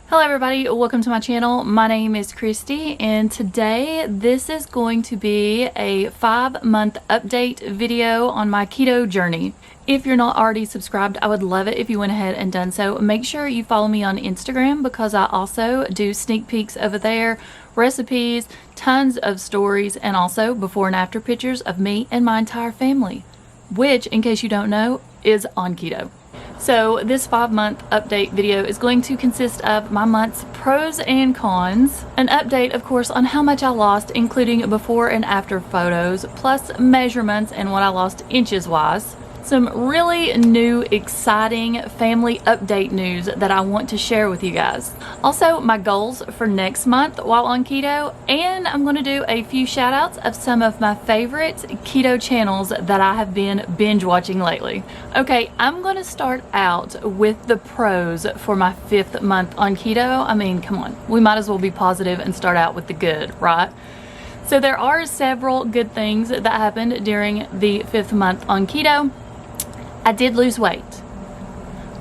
Hello everybody, welcome to my channel. My name is Kristi and today this is going to be a 5-month update video on my keto journey. If you're not already subscribed, I would love it if you went ahead and done so. Make sure you follow me on Instagram because I also do sneak peeks over there, recipes, tons of stories, and also before and after pictures of me and my entire family, which, in case you don't know, is on keto. So this 5-month update video is going to consist of my month's pros and cons, an update of course on how much I lost including before and after photos, plus measurements and what I lost inches wise, some really new exciting family update news that I want to share with you guys. Also my goals for next month while on keto, and I'm going to do a few shout outs of some of my favorite keto channels that I have been binge watching lately. Okay, I'm going to start out with the pros for my 5th month on keto. I mean, come on, we might as well be positive and start out with the good, right? So there are several good things that happened during the 5th month on keto. I did lose weight.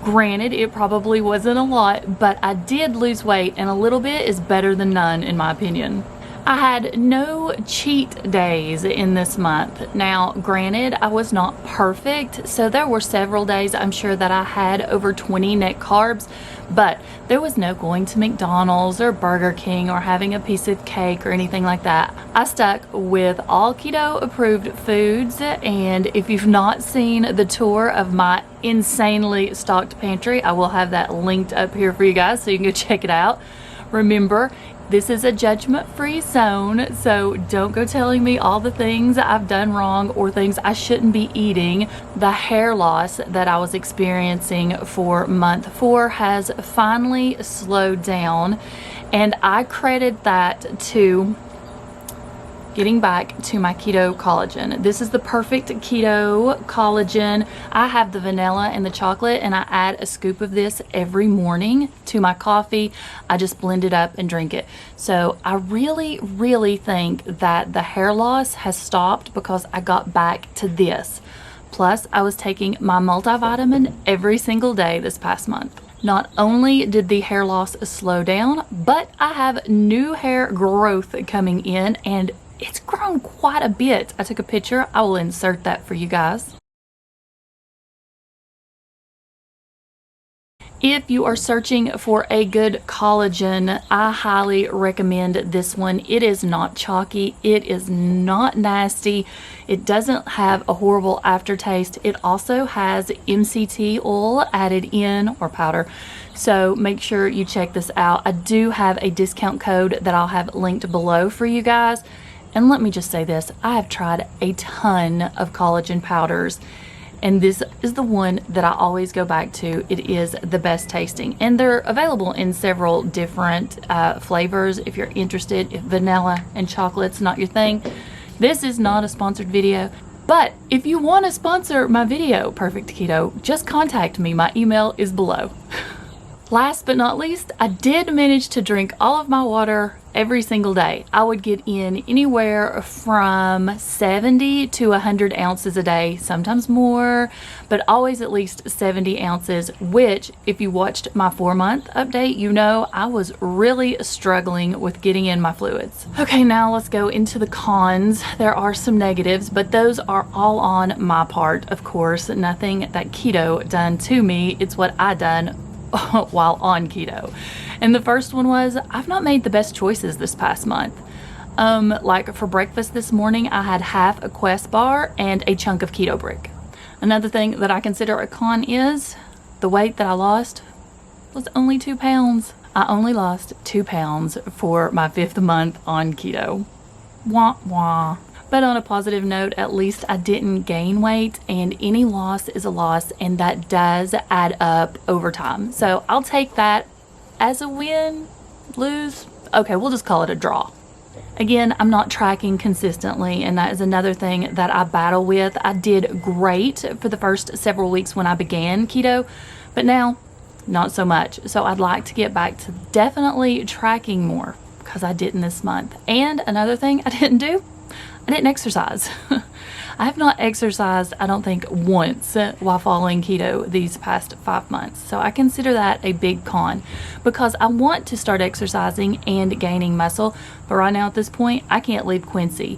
Granted, it probably wasn't a lot, but I did lose weight, and a little bit is better than none in my opinion. I had no cheat days in this month. Now, granted, I was not perfect, so there were several days I'm sure that I had over 20 net carbs, but there was no going to McDonald's or Burger King or having a piece of cake or anything like that. I stuck with all keto approved foods, and if you've not seen the tour of my insanely stocked pantry, I will have that linked up here for you guys so you can go check it out. Remember, this is a judgment-free zone, so don't go telling me all the things I've done wrong or things I shouldn't be eating. The hair loss that I was experiencing for month 4 has finally slowed down, and I credit that to getting back to my keto collagen. This is the perfect keto collagen. I have the vanilla and the chocolate, and I add a scoop of this every morning to my coffee. I just blend it up and drink it. So I really think that the hair loss has stopped because I got back to this. Plus, I was taking my multivitamin every single day this past month. Not only did the hair loss slow down, but I have new hair growth coming in, and it's grown quite a bit. I took a picture. I will insert that for you guys. If you are searching for a good collagen, I highly recommend this one. It is not chalky. It is not nasty. It doesn't have a horrible aftertaste. It also has MCT oil added in, or powder. So make sure you check this out. I do have a discount code that I'll have linked below for you guys. And let me just say this, I have tried a ton of collagen powders, and this is the one that I always go back to. It is the best tasting, and they're available in several different flavors if you're interested. If vanilla and chocolate's not your thing, this is not a sponsored video, but if you want to sponsor my video, Perfect Keto, just contact me. My email is below. Last but not least, I did manage to drink all of my water every single day. I would get in anywhere from 70 to 100 ounces a day, sometimes more, but always at least 70 ounces, which if you watched my 4-month update, you know I was really struggling with getting in my fluids. Okay, now let's go into the cons. There are some negatives, but those are all on my part, of course. Nothing that keto done to me. It's what I done while on keto. And the first one was, I've not made the best choices this past month. Like for breakfast this morning, I had half a Quest bar and a chunk of keto brick. Another thing that I consider a con is the weight that I lost was only 2 pounds. I only lost 2 pounds for my 5th month on keto. Wah wah. But on a positive note, at least I didn't gain weight, and any loss is a loss, and that does add up over time. So I'll take that as a win. Lose, okay, we'll just call it a draw. Again, I'm not tracking consistently, and that is another thing that I battle with. I did great for the first several weeks when I began keto, but now not so much. So I'd like to get back to definitely tracking more, because I didn't this month. And another thing I didn't do, I didn't exercise. I have not exercised, I don't think, once while following keto these past 5 months. So I consider that a big con because I want to start exercising and gaining muscle. But right now at this point, I can't leave Quincy.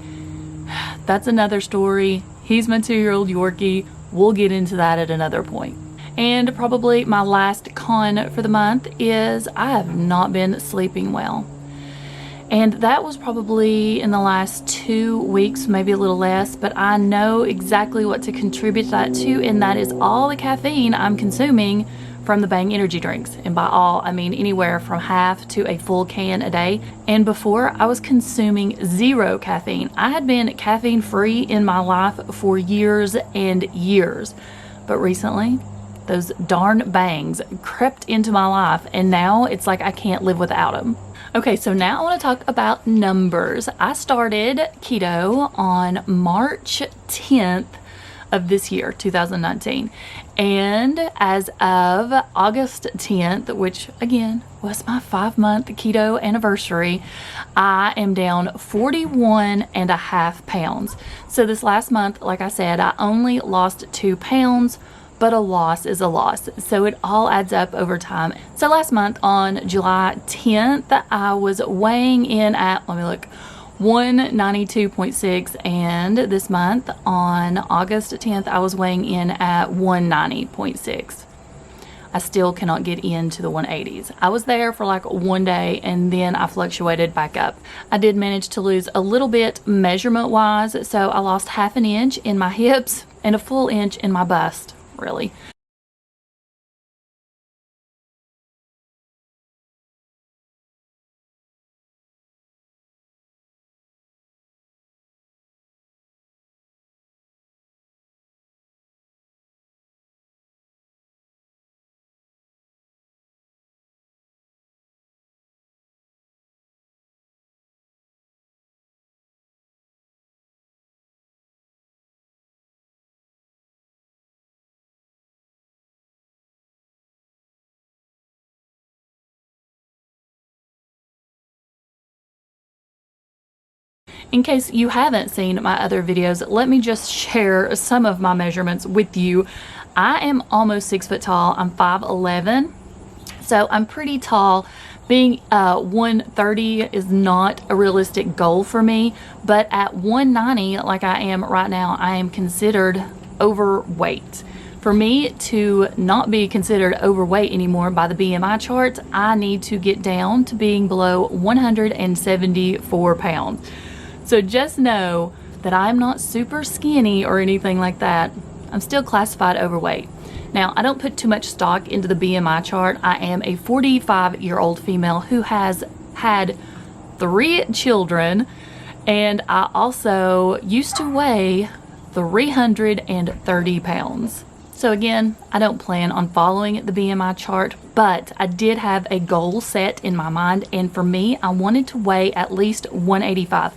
That's another story. He's my 2-year-old Yorkie. We'll get into that at another point. And probably my last con for the month is I have not been sleeping well. And that was probably in the last 2 weeks, maybe a little less, but I know exactly what to contribute that to, and that is all the caffeine I'm consuming from the Bang energy drinks. And by all, I mean anywhere from half to a full can a day. And before, I was consuming 0 caffeine. I had been caffeine free in my life for years and years. But recently, those darn Bangs crept into my life, and now it's like I can't live without them. Okay, so now I want to talk about numbers. I started keto on March 10th of this year, 2019. And as of August 10th, which again was my 5-month keto anniversary, I am down 41.5 pounds. So this last month, like I said, I only lost 2 pounds. But a loss is a loss, so it all adds up over time. So last month on July 10th, I was weighing in at, let me look, 192.6, and this month on August 10th, I was weighing in at 190.6. I still cannot get into the 180s. I was there for like 1 day and then I fluctuated back up. I did manage to lose a little bit measurement wise, so I lost half an inch in my hips and a full inch in my bust. Really. In case you haven't seen my other videos, let me just share some of my measurements with you. I am almost 6 foot tall. I'm 5'11", so I'm pretty tall. Being 130 is not a realistic goal for me, but at 190, like I am right now, I am considered overweight. For me to not be considered overweight anymore by the BMI charts, I need to get down to being below 174 pounds. So just know that I'm not super skinny or anything like that. I'm still classified overweight. Now, I don't put too much stock into the BMI chart. I am a 45-year-old female who has had 3 children, and I also used to weigh 330 pounds. So again, I don't plan on following the BMI chart, but I did have a goal set in my mind, and for me, I wanted to weigh at least 185.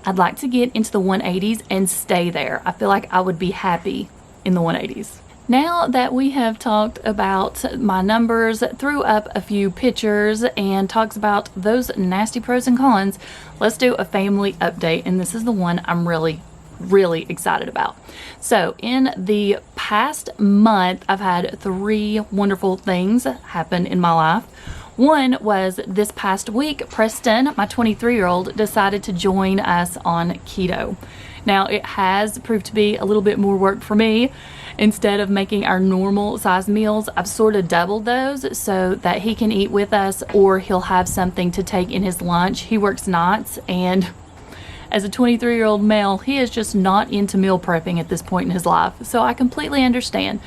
I'd like to get into the 180s and stay there. I feel like I would be happy in the 180s. Now that we have talked about my numbers, threw up a few pictures, and talks about those nasty pros and cons, let's do a family update, and this is the one I'm really excited about. So in the past month, I've had 3 wonderful things happen in my life. One was this past week, Preston, my 23-year-old, decided to join us on keto. Now, it has proved to be a little bit more work for me. Instead of making our normal size meals, I've sort of doubled those so that he can eat with us, or he'll have something to take in his lunch. He works nights, and as a 23-year-old male, he is just not into meal prepping at this point in his life. So I completely understand.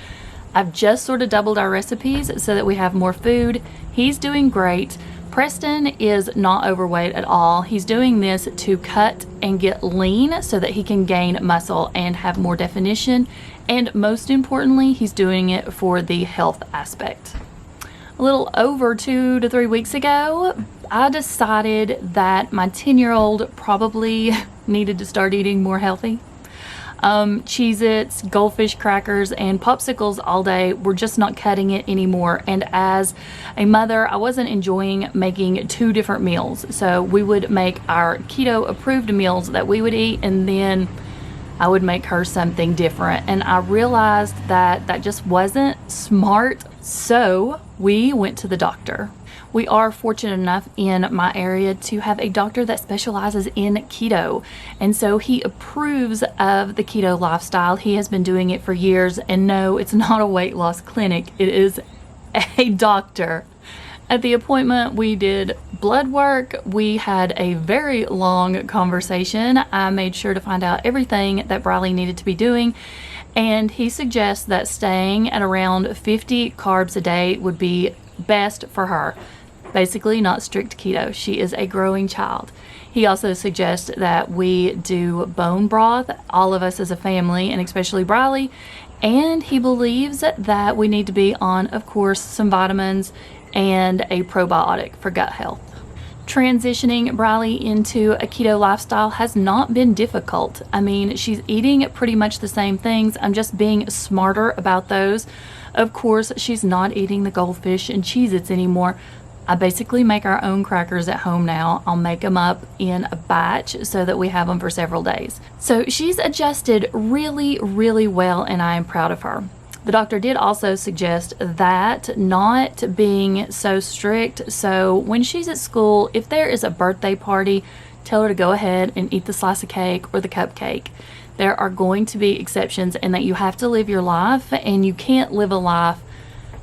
I've just sort of doubled our recipes so that we have more food. He's doing great. Preston is not overweight at all. He's doing this to cut and get lean so that he can gain muscle and have more definition. And most importantly, he's doing it for the health aspect. A little over 2 to 3 weeks ago, I decided that my 10-year-old probably needed to start eating more healthy. Cheez-Its, Goldfish crackers, and popsicles all day were just not cutting it anymore. And as a mother, I wasn't enjoying making two different meals. So we would make our keto approved meals that we would eat, and then I would make her something different. And I realized that that just wasn't smart. So we went to the doctor. We are fortunate enough in my area to have a doctor that specializes in keto. And so he approves of the keto lifestyle. He has been doing it for years. And no, it's not a weight loss clinic. It is a doctor. At the appointment, we did blood work. We had a very long conversation. I made sure to find out everything that Briley needed to be doing. And he suggests that staying at around 50 carbs a day would be best for her. Basically, not strict keto. She is a growing child. He also suggests that we do bone broth, all of us as a family, and especially Briley. And he believes that we need to be on, of course, some vitamins and a probiotic for gut health. Transitioning Briley into a keto lifestyle has not been difficult. I mean, she's eating pretty much the same things. I'm just being smarter about those. Of course, she's not eating the Goldfish and Cheez-Its anymore. I basically make our own crackers at home now. I'll make them up in a batch so that we have them for several days. So she's adjusted really, really well, and I am proud of her. The doctor did also suggest that not being so strict. So when she's at school, if there is a birthday party, tell her to go ahead and eat the slice of cake or the cupcake. There are going to be exceptions, and that you have to live your life, and you can't live a life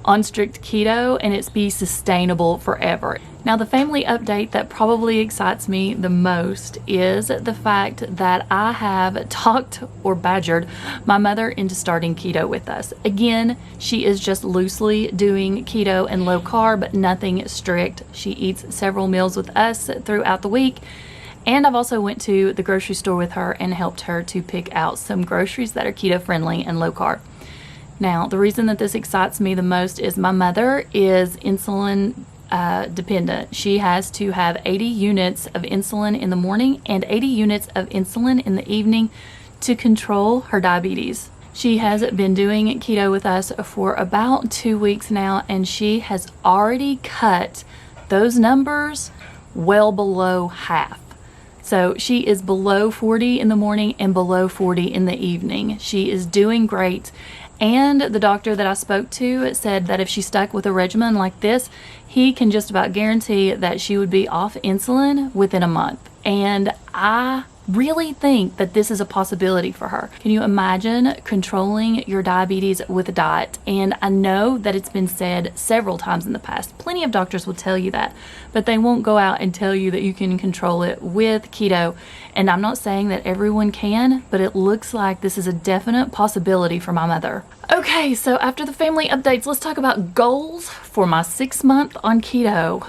on strict keto and it's be sustainable forever. Now, the family update that probably excites me the most is the fact that I have talked or badgered my mother into starting keto with us. Again, she is just loosely doing keto and low carb, nothing strict. She eats several meals with us throughout the week. And I've also went to the grocery store with her and helped her to pick out some groceries that are keto friendly and low carb. Now, the reason that this excites me the most is my mother is insulin dependent. She has to have 80 units of insulin in the morning and 80 units of insulin in the evening to control her diabetes. She has been doing keto with us for about 2 weeks now, and she has already cut those numbers well below half. So she is below 40 in the morning and below 40 in the evening. She is doing great. And the doctor that I spoke to said that if she stuck with a regimen like this, he can just about guarantee that she would be off insulin within a month. And I really think that this is a possibility for her. Can you imagine controlling your diabetes with a diet? And I know that it's been said several times in the past. Plenty of doctors will tell you that, but they won't go out and tell you that you can control it with keto. And I'm not saying that everyone can, but it looks like this is a definite possibility for my mother. Okay, so after the family updates, let's talk about goals for my 6 month on keto.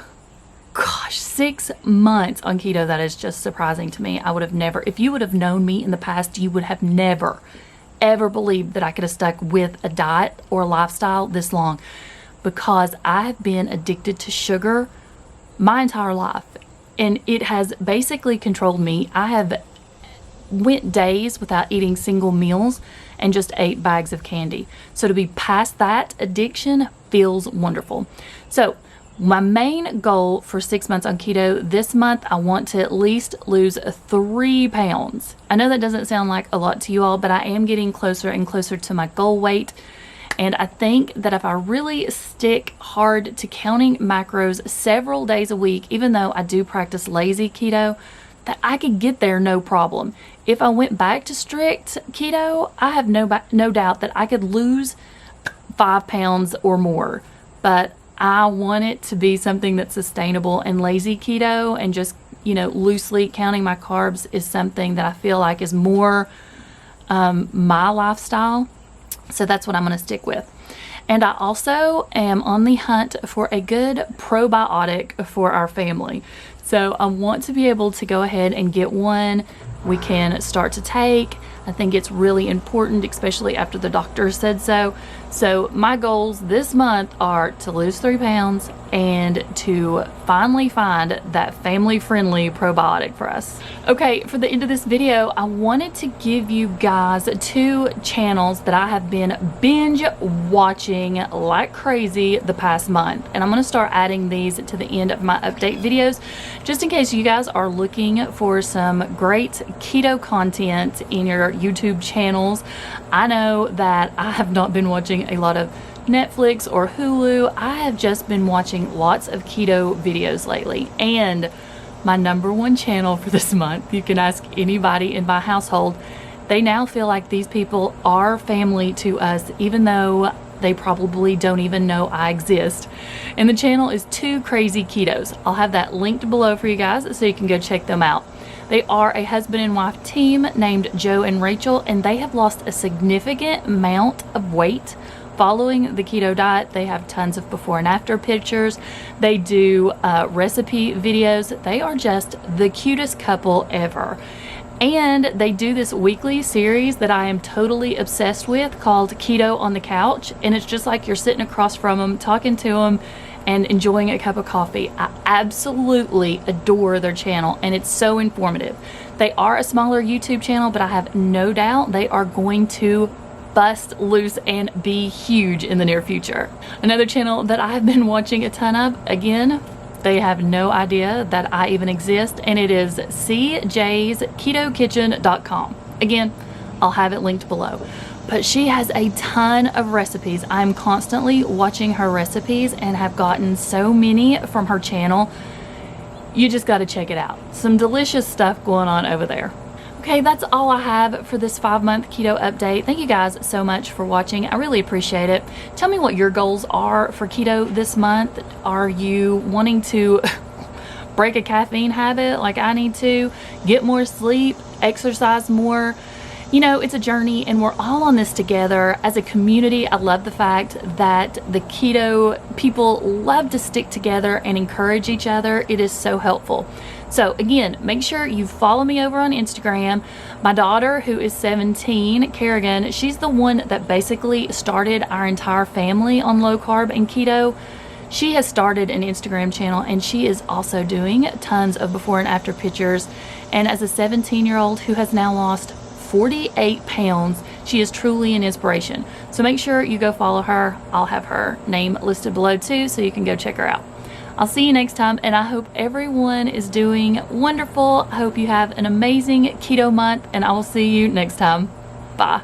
Gosh, 6 months on keto, that is just surprising to me. I would have never, if you would have known me in the past, you would have never, ever believed that I could have stuck with a diet or a lifestyle this long, because I have been addicted to sugar my entire life, and it has basically controlled me. I have went days without eating single meals and just ate bags of candy. So to be past that addiction feels wonderful. So my main goal for 6 months on keto this month, I want to at least lose 3 pounds. I know that doesn't sound like a lot to you all, but I am getting closer and closer to my goal weight. And I think that if I really stick hard to counting macros several days a week, even though I do practice lazy keto, that I could get there no problem. If I went back to strict keto, I have no doubt that I could lose 5 pounds or more. But I want it to be something that's sustainable, and lazy keto and just, loosely counting my carbs is something that I feel like is more my lifestyle. So that's what I'm going to stick with. And I also am on the hunt for a good probiotic for our family. So I want to be able to go ahead and get one we can start to take. I think it's really important, especially after the doctor said so. So my goals this month are to lose 3 pounds and to finally find that family-friendly probiotic for us. Okay, for the end of this video, I wanted to give you guys 2 channels that I have been binge watching like crazy the past month, and I'm going to start adding these to the end of my update videos just in case you guys are looking for some great keto content in your YouTube channels. I know that I have not been watching a lot of Netflix or Hulu. I have just been watching lots of keto videos lately, and my #1 channel for this month, you can ask anybody in my household, they now feel like these people are family to us, even though they probably don't even know I exist. And the channel is 2 Krazy Ketos. I'll have that linked below for you guys so you can go check them out. They are a husband and wife team named Joe and Rachel, and they have lost a significant amount of weight following the keto diet. They have tons of before and after pictures. They do recipe videos. They are just the cutest couple ever. And they do this weekly series that I am totally obsessed with called Keto on the Couch. And it's just like you're sitting across from them, talking to them, and enjoying a cup of coffee. I absolutely adore their channel, and it's so informative. They are a smaller YouTube channel, but I have no doubt they are going to bust loose and be huge in the near future. Another channel that I have been watching a ton of, again, they have no idea that I even exist, and it is CJs Keto Kitchen.com. Again, I'll have it linked below. But she has a ton of recipes. I'm constantly watching her recipes and have gotten so many from her channel. You just got to check it out. Some delicious stuff going on over there. Okay, that's all I have for this 5-month keto update. Thank you guys so much for watching. I really appreciate it. Tell me what your goals are for keto this month. Are you wanting to break a caffeine habit like I need to, get more sleep, exercise more? You know, it's a journey, and we're all on this together as a community. I love the fact that the keto people love to stick together and encourage each other. It is so helpful. So again, make sure you follow me over on Instagram. My daughter, who is 17, Kerrigan, she's the one that basically started our entire family on low carb and keto. She has started an Instagram channel, and she is also doing tons of before and after pictures. And as a 17-year-old who has now lost 48 pounds, she is truly an inspiration. So make sure you go follow her. I'll have her name listed below too, so you can go check her out. I'll see you next time, and I hope everyone is doing wonderful. I hope you have an amazing keto month, and I will see you next time. Bye.